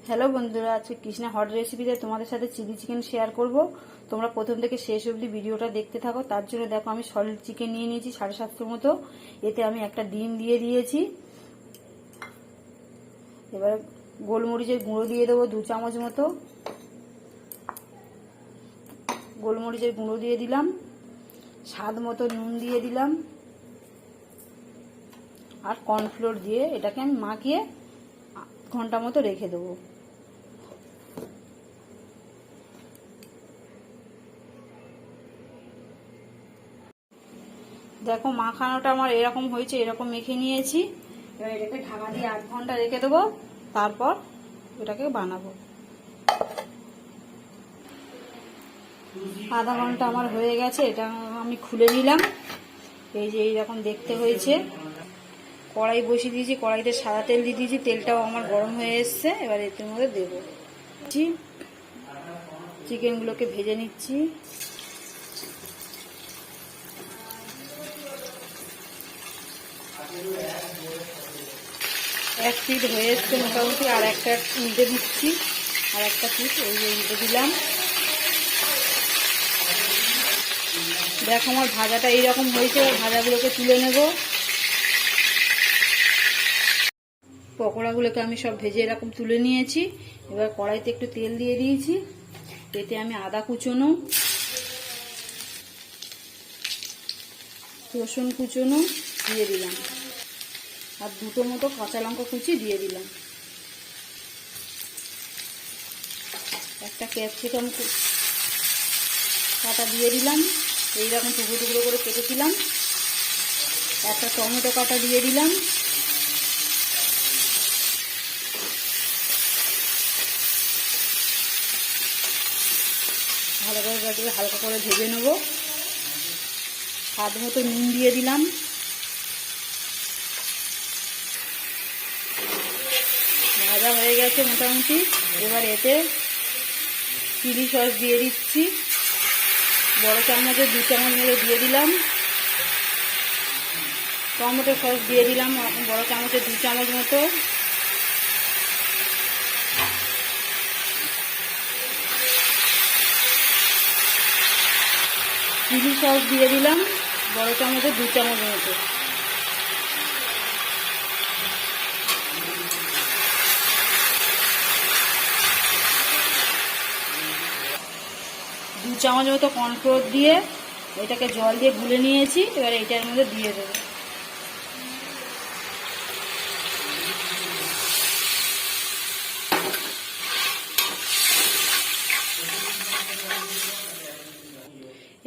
Hello বন্ধুরা, আজকে Krishna hot রেসিপিতে তোমাদের সাথে চিলি চিকেন শেয়ার করব। তোমরা প্রথম থেকে শেষ অবধি ভিডিওটা দেখতে থাকো। তার জন্য দেখো আমি সলিড চিকেন নিয়ে নিয়েছি 750 মতো। এতে আমি একটা ডিম দিয়ে দিয়েছি। এবার গোলমরিচের গুঁড়ো দিয়ে দেবো 2 চামচ মতো। গোলমরিচের গুঁড়ো দিয়ে দিলাম, স্বাদ মতো নুন দিয়ে দিলাম, আর কর্নফ্লোর দিয়ে এটাকে আমি মাখিয়ে ঘন্টা মতো রেখে দেবো। দেখো মাখানোটা আমার এরকম হয়েছে, এরকম মেখে নিয়েছি। এবার এটাকে ঢাকা দিয়ে 8 ঘন্টা রেখে দেবো, তারপর এটাকে বানাবো। আধা ঘন্টা আমার হয়ে গেছে, এটা আমি খুলে নিলাম। এই যে এইরকম দেখতে হয়েছে। কড়াই বসিয়ে দিয়েছি, কড়াইতে সাদা তেল দিয়ে দিয়েছি, তেলটাও আমার গরম হয়ে এসছে। এবার এর মধ্যে দেবো চিকেনগুলোকে ভেজে নিচ্ছি। এক পিঠ হয়ে এসছে মোটামুটি, আর একটা উল্টে দিচ্ছি, আর একটা পিঠ এই যে উল্টে দিলাম। দেখো আমার ভাজাটা এইরকম হয়েছে, ভাজাগুলোকে তুলে নেব। পকোড়াগুলোকে আমি সব ভেজে এরকম তুলে নিয়েছি। এবার কড়াইতে একটু তেল দিয়ে দিয়েছি, এতে আমি আদা কুচোনো, রসুন কুচোনো দিয়ে দিলাম, আর 2টো মতো কাঁচা লঙ্কা কুচি দিয়ে দিলাম। একটা ক্যাপসিকাম কাটা দিয়ে দিলাম, এইরকম টুকরো টুকরো করে কেটেছিলাম। একটা টমেটো কাটা দিয়ে দিলাম। ভালো করে হালকা করে ভেজে নেব। স্বাদ মতো নুন দিয়ে দিলাম। ভাজা হয়ে গেছে মোটামুটি। এবার এতে চিলি সস দিয়ে দিচ্ছি, বড় চামচে 2 চামচ মতো দিয়ে দিলাম। টমেটো সস দিয়ে দিলাম বড় চামচে 2 চামচ মতো। চিলি সস দিয়ে দিলাম বড় চামচে 2 চামচ মতো। দু চামচ মতো কর্নফ্লোর দিয়ে এটাকে জল দিয়ে গুলে নিয়েছি। এবার এটার মধ্যে দিয়ে দেবো।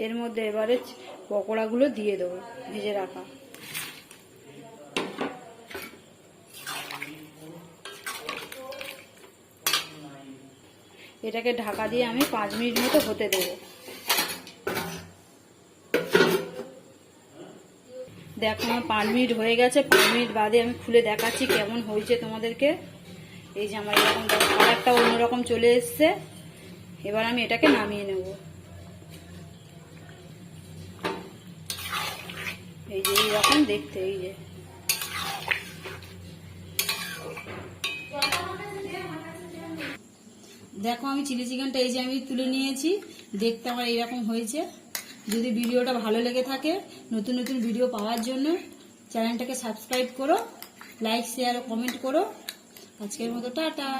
এর মধ্যে এবারে পকোড়াগুলো দিয়ে দেবো ভেজে রাখা। এটাকে ঢাকা দিয়ে আমি 5 মিনিট মতো হতে দেবো। দেখো আমার 5 মিনিট হয়ে গেছে। 5 মিনিট বাদে আমি খুলে দেখাচ্ছি কেমন হয়েছে তোমাদেরকে। এই যে আমার এরকম কালারটা অন্যরকম চলে এসছে। এবার আমি এটাকে নামিয়ে নেব। এই যে এইরকম দেখতে। এই যে দেখো আমি চিলি চিকেনটা এই যে আমি তুলে নিয়েছি, দেখতে আমার এইরকম হয়েছে। যদি ভিডিওটা ভালো লেগে থাকে, নতুন নতুন ভিডিও পাওয়ার জন্য চ্যানেলটাকে সাবস্ক্রাইব করো, লাইক শেয়ার ও কমেন্ট করো। আজকের মতো টাটা।